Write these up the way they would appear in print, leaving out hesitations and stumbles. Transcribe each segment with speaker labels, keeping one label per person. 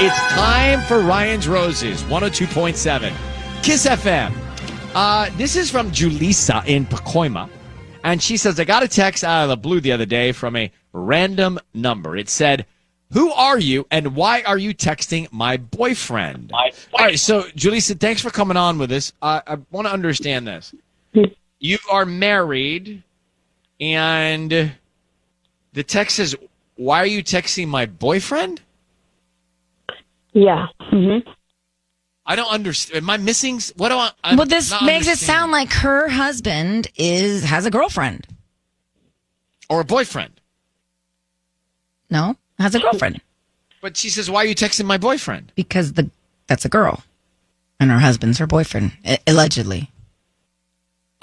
Speaker 1: It's time for Ryan's Roses, 102.7 Kiss FM. This is from Julisa in Pacoima. And she says, I got a text out of the blue the other day from a random number. It said, who are you and why are you texting my boyfriend? All right, so Julisa, thanks for coming on with us. I want to understand this. You are married, and the text says, why are you texting my boyfriend?
Speaker 2: Yeah. Mm-hmm.
Speaker 1: I don't understand. Am I missing? What do I?
Speaker 3: Well, this makes it sound like her husband has a girlfriend
Speaker 1: or a boyfriend.
Speaker 3: No, has a girlfriend.
Speaker 1: But she says, "Why are you texting my boyfriend?"
Speaker 3: Because that's a girl, and her husband's her boyfriend, allegedly.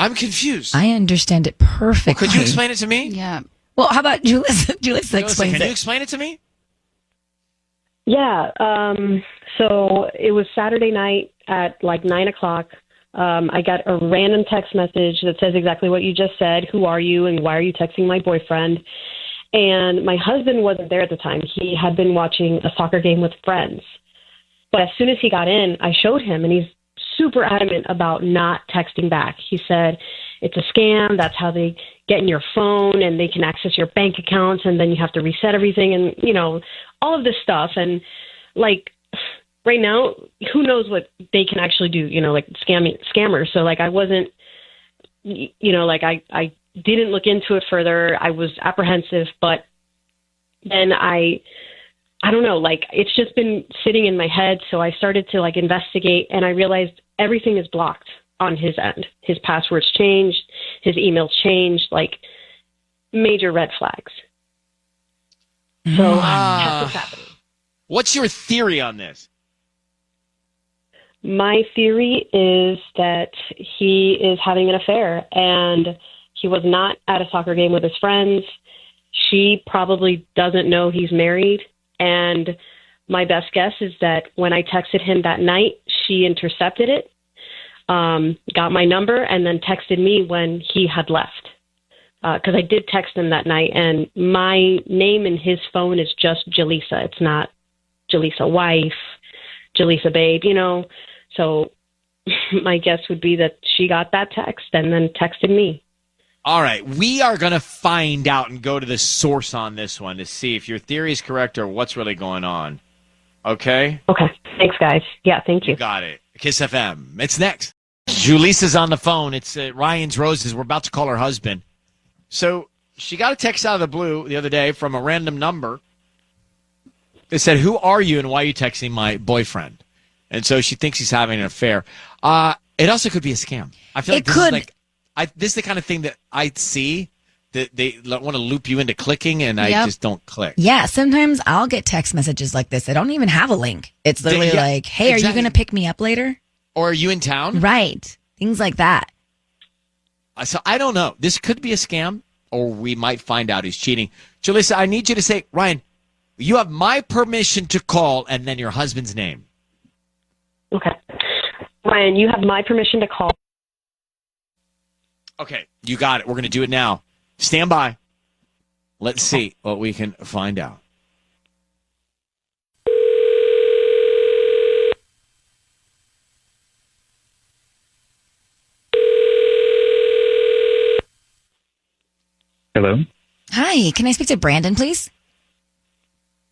Speaker 1: I'm confused.
Speaker 3: I understand it perfectly.
Speaker 1: Well, could you explain it to me?
Speaker 3: Yeah. Well, how about Julissa? Julissa explains it.
Speaker 1: Can you explain it to me?
Speaker 2: Yeah. So it was Saturday night at like 9 o'clock. I got a random text message that says exactly what you just said. Who are you and why are you texting my boyfriend? And my husband wasn't there at the time. He had been watching a soccer game with friends. But as soon as he got in, I showed him, and he's super adamant about not texting back. He said, it's a scam. That's how they get in your phone, and they can access your bank accounts, and then you have to reset everything, and, you know, all of this stuff. And, like, right now, who knows what they can actually do, you know, like scammers. So, like, I wasn't, you know, like, I didn't look into it further. I was apprehensive, but then I don't know, like, it's just been sitting in my head. So I started to, like, investigate, and I realized everything is blocked on his end. His passwords changed, his emails changed, like, major red flags. So that's what's happening.
Speaker 1: What's your theory on this?
Speaker 2: My theory is that he is having an affair, and he was not at a soccer game with his friends. She probably doesn't know he's married. And my best guess is that when I texted him that night, she intercepted it, got my number, and then texted me when he had left. Because I did text him that night, and my name in his phone is just Julisa. It's not Julisa wife, Julisa babe, you know. So my guess would be that she got that text and then texted me.
Speaker 1: All right, we are going to find out and go to the source on this one to see if your theory is correct or what's really going on. Okay?
Speaker 2: Okay. Thanks, guys. Yeah, thank you.
Speaker 1: You got it. Kiss FM. It's next. Julisa's on the phone. It's Ryan's Roses. We're about to call her husband. So she got a text out of the blue the other day from a random number. It said, who are you and why are you texting my boyfriend? And so she thinks he's having an affair. It also could be a scam. I feel like this is the kind of thing that I see that they want to loop you into clicking, and I just don't click.
Speaker 3: Yeah, sometimes I'll get text messages like this. They don't even have a link. It's literally like, hey, are you going to pick me up later?
Speaker 1: Or are you in town?
Speaker 3: Right. Things like that.
Speaker 1: So I don't know. This could be a scam, or we might find out he's cheating. Julissa, I need you to say, Ryan, you have my permission to call, and then your husband's name.
Speaker 2: Okay. Ryan, you have my permission to call.
Speaker 1: Okay, you got it. We're going to do it now. Stand by. Let's see what we can find out.
Speaker 4: Hello?
Speaker 3: Hi, can I speak to Brandon, please?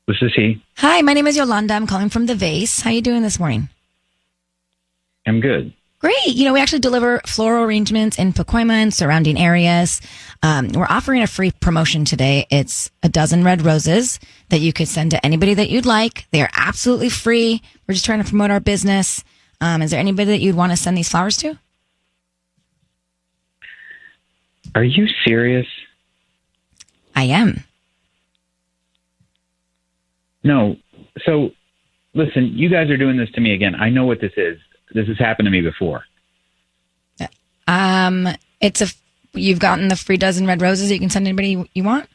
Speaker 4: This is he.
Speaker 3: Hi, my name is Yolanda. I'm calling from the Vase. How you doing this morning?
Speaker 4: I'm good.
Speaker 3: Great. You know, we actually deliver floral arrangements in Pacoima and surrounding areas. We're offering a free promotion today. It's a dozen red roses that you could send to anybody that you'd like. They are absolutely free. We're just trying to promote our business. Is there anybody that you'd want to send these flowers to?
Speaker 4: Are you serious?
Speaker 3: I am.
Speaker 4: No. So, listen, you guys are doing this to me again. I know what this is. This has happened to me before.
Speaker 3: You've gotten the free dozen red roses that you can send anybody you want?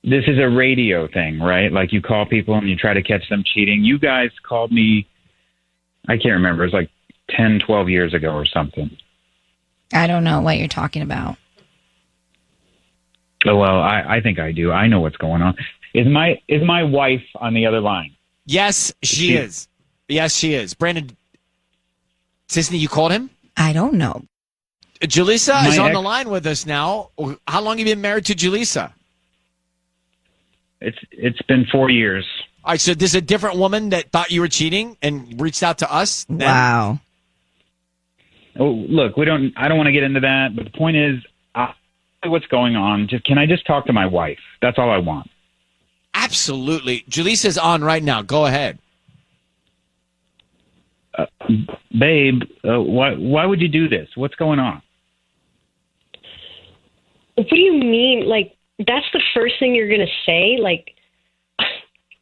Speaker 4: This is a radio thing, right? Like you call people and you try to catch them cheating. You guys called me, I can't remember, it was like 10, 12 years ago or something.
Speaker 3: I don't know what you're talking about.
Speaker 4: Oh, well, I think I do. I know what's going on. Is my wife on the other line?
Speaker 1: Yes, she is. Yes, she is. Brandon, Sisney, you called him?
Speaker 3: I don't know.
Speaker 1: Julisa is on the line with us now. How long have you been married to Julisa?
Speaker 4: It's been 4 years.
Speaker 1: All right, so this is a different woman that thought you were cheating and reached out to us? Then?
Speaker 3: Wow.
Speaker 4: Oh, look, I don't want to get into that, but the point is, what's going on? Can I just talk to my wife? That's all I want.
Speaker 1: Absolutely. Julisa's on right now. Go ahead.
Speaker 4: Babe, why would you do this? What's going on?
Speaker 2: What do you mean? Like, that's the first thing you're going to say? Like,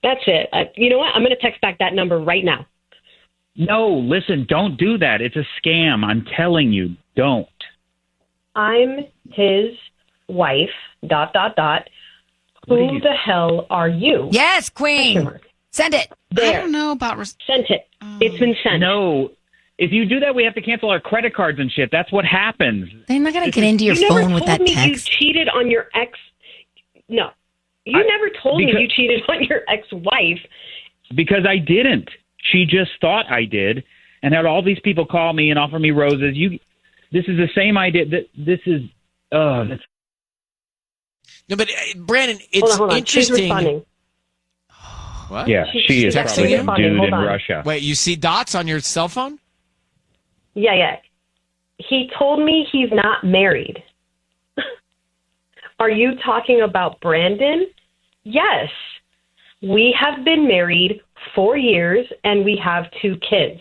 Speaker 2: that's it. You know what? I'm going to text back that number right now.
Speaker 4: No, listen, don't do that. It's a scam. I'm telling you, don't.
Speaker 2: I'm his wife, ... Who the hell are you?
Speaker 3: Yes, Queen. Send it.
Speaker 2: There.
Speaker 5: I don't know about...
Speaker 2: Sent it. It's been sent.
Speaker 4: No. If you do that, we have to cancel our credit cards and shit. That's what happens.
Speaker 3: They're not going to get into your phone with that
Speaker 2: You never told me
Speaker 3: text.
Speaker 2: you cheated on your ex. No. You never told me you cheated on your ex-wife.
Speaker 4: Because I didn't. She just thought I did and had all these people call me and offer me roses. This is the same idea. This is... that's...
Speaker 1: No, but Brandon, it's
Speaker 2: hold on. She's
Speaker 1: interesting.
Speaker 2: responding.
Speaker 1: What?
Speaker 4: Yeah, she is
Speaker 1: texting
Speaker 4: probably
Speaker 1: you?
Speaker 4: some dude
Speaker 2: Hold
Speaker 4: in
Speaker 2: on.
Speaker 4: Russia.
Speaker 1: Wait, you see dots on your cell phone?
Speaker 2: Yeah. He told me he's not married. Are you talking about Brandon? Yes. We have been married 4 years, and we have 2 kids.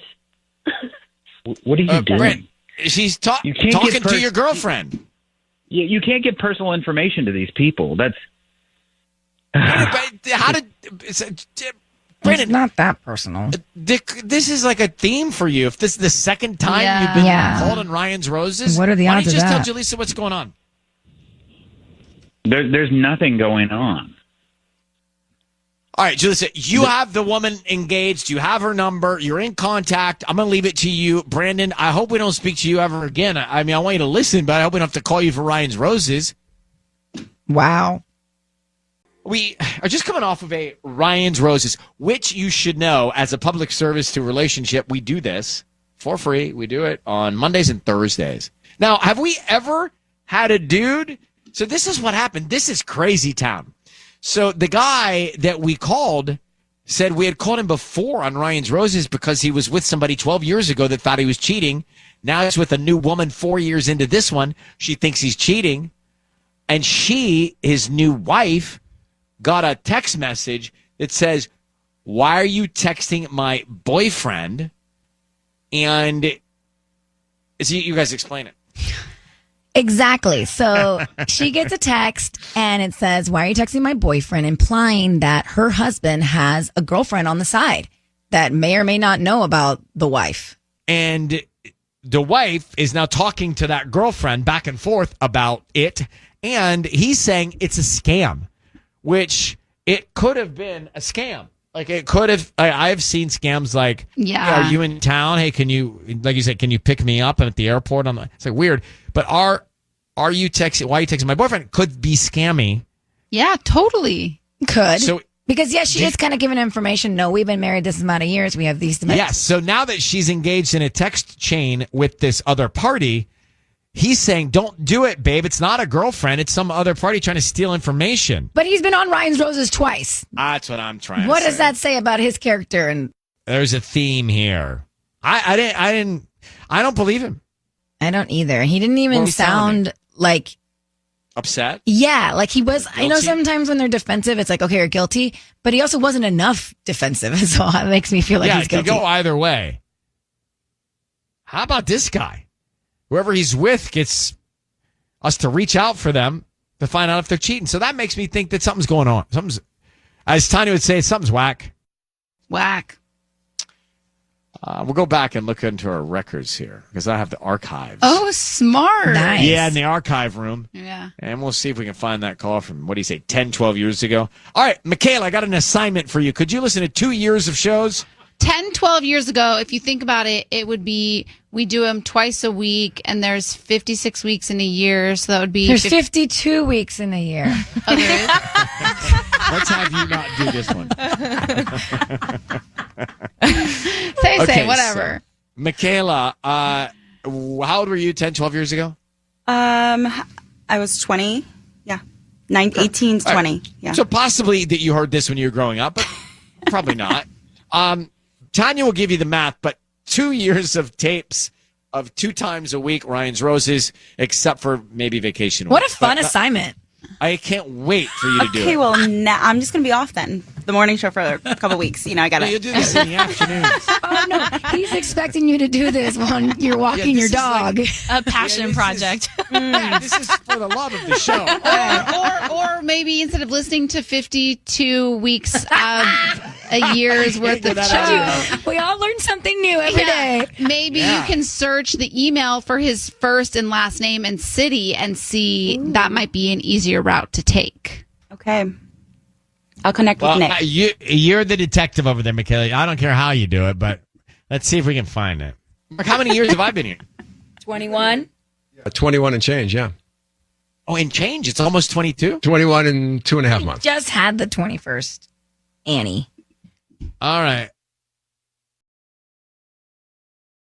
Speaker 4: What are you doing?
Speaker 1: Brent, she's
Speaker 4: You can't
Speaker 1: talking
Speaker 4: get
Speaker 1: to your girlfriend.
Speaker 4: You can't give personal information to these people. That's...
Speaker 1: How did... Brandon,
Speaker 3: It's not that personal.
Speaker 1: this is like a theme for you. If this is the second time you've been called on Ryan's Roses,
Speaker 3: What are the
Speaker 1: why
Speaker 3: odds
Speaker 1: don't you
Speaker 3: of
Speaker 1: just
Speaker 3: that?
Speaker 1: tell Julisa what's going on?
Speaker 4: There's nothing going on.
Speaker 1: All right, Julissa, you have the woman engaged. You have her number. You're in contact. I'm going to leave it to you. Brandon, I hope we don't speak to you ever again. I mean, I want you to listen, but I hope we don't have to call you for Ryan's Roses.
Speaker 3: Wow.
Speaker 1: We are just coming off of a Ryan's Roses, which you should know as a public service to relationship. We do this for free. We do it on Mondays and Thursdays. Now, have we ever had a dude? So this is what happened. This is crazy town. So the guy that we called said we had called him before on Ryan's Roses because he was with somebody 12 years ago that thought he was cheating. Now he's with a new woman 4 years into this one. She thinks he's cheating. And she, his new wife, got a text message that says, "Why are you texting my boyfriend?" And you guys explain it.
Speaker 3: Exactly. So she gets a text and it says, "Why are you texting my boyfriend?" implying that her husband has a girlfriend on the side that may or may not know about the wife.
Speaker 1: And the wife is now talking to that girlfriend back and forth about it. And he's saying it's a scam, which it could have been a scam. Like it could have, I've seen scams like,
Speaker 5: Yeah.
Speaker 1: "Are you in town? Hey, can you, like you said, can you pick me up at the airport?" It's like weird, but are you texting, "Why are you texting my boyfriend?" could be scammy.
Speaker 5: Yeah, totally.
Speaker 3: Could.
Speaker 1: So
Speaker 3: because, yes, she is kind of giving information. No, we've been married this amount of years. We have these dimensions.
Speaker 1: yes. So now that she's engaged in a text chain with this other party, he's saying, "Don't do it, babe. It's not a girlfriend. It's some other party trying to steal information."
Speaker 3: But he's been on Ryan's Roses twice.
Speaker 1: That's what I'm trying
Speaker 3: What
Speaker 1: to
Speaker 3: does
Speaker 1: say.
Speaker 3: that say about his character? And
Speaker 1: There's a theme here. I don't believe him.
Speaker 3: I don't either. He didn't even
Speaker 1: What was he telling
Speaker 3: sound like,
Speaker 1: Upset?
Speaker 3: yeah, like he was. I know
Speaker 1: Guilty?
Speaker 3: sometimes when they're defensive, it's like, okay, you're guilty. But he also wasn't enough defensive. So it makes me feel like
Speaker 1: Yeah,
Speaker 3: he's
Speaker 1: it could
Speaker 3: guilty.
Speaker 1: go either way. How about this guy? Whoever he's with gets us to reach out for them to find out if they're cheating. So that makes me think that something's going on. Something's, as Tanya would say, something's whack.
Speaker 5: Whack.
Speaker 1: We'll go back and look into our records here because I have the archives.
Speaker 5: Oh, smart.
Speaker 3: Nice.
Speaker 1: Yeah, in the archive room.
Speaker 5: Yeah.
Speaker 1: And we'll see if we can find that call from, what do you say, 10, 12 years ago. All right, Michaela, I got an assignment for you. Could you listen to 2 years of shows?
Speaker 5: 10, 12 years ago, if you think about it, it would be, we do them twice a week, and there's 56 weeks in a year, so that would be...
Speaker 3: There's 52 weeks in a year.
Speaker 5: Oh, there is?
Speaker 1: Let's have you not do this one.
Speaker 5: Say, whatever.
Speaker 1: So, Michaela, how old were you 10, 12 years ago?
Speaker 6: I was 20. Yeah. 18 to 20.
Speaker 1: Right.
Speaker 6: Yeah.
Speaker 1: So possibly that you heard this when you were growing up, but probably not. Tanya will give you the math, but 2 years of tapes of 2 times a week, Ryan's Roses, except for maybe vacation.
Speaker 3: What
Speaker 1: week.
Speaker 3: a fun assignment.
Speaker 1: I can't wait for you to do it.
Speaker 6: Okay, well, now I'm just going to be off then. The morning show for a couple weeks. You know, I got
Speaker 1: No,
Speaker 6: to.
Speaker 1: you'll do this in the afternoons.
Speaker 3: Oh, no. He's expecting you to do this when you're walking your
Speaker 1: this is
Speaker 3: dog.
Speaker 7: A passion project.
Speaker 1: This is for the love of the show.
Speaker 5: Or maybe instead of listening to 52 weeks of a year's worth of show,
Speaker 3: We all learn something new every day.
Speaker 5: maybe you can search the email for his first and last name and city and see that might be an easier route to take.
Speaker 6: Okay. I'll connect with Nick.
Speaker 8: You're the detective over there, Michaela. I don't care how you do it, but let's see if we can find it.
Speaker 1: Mark, how many years have I been here?
Speaker 3: 21.
Speaker 9: 21 and change, yeah.
Speaker 1: Oh, and change. It's almost 22.
Speaker 9: 21 and 2.5 months.
Speaker 3: Just had the 21st. Annie.
Speaker 8: All right.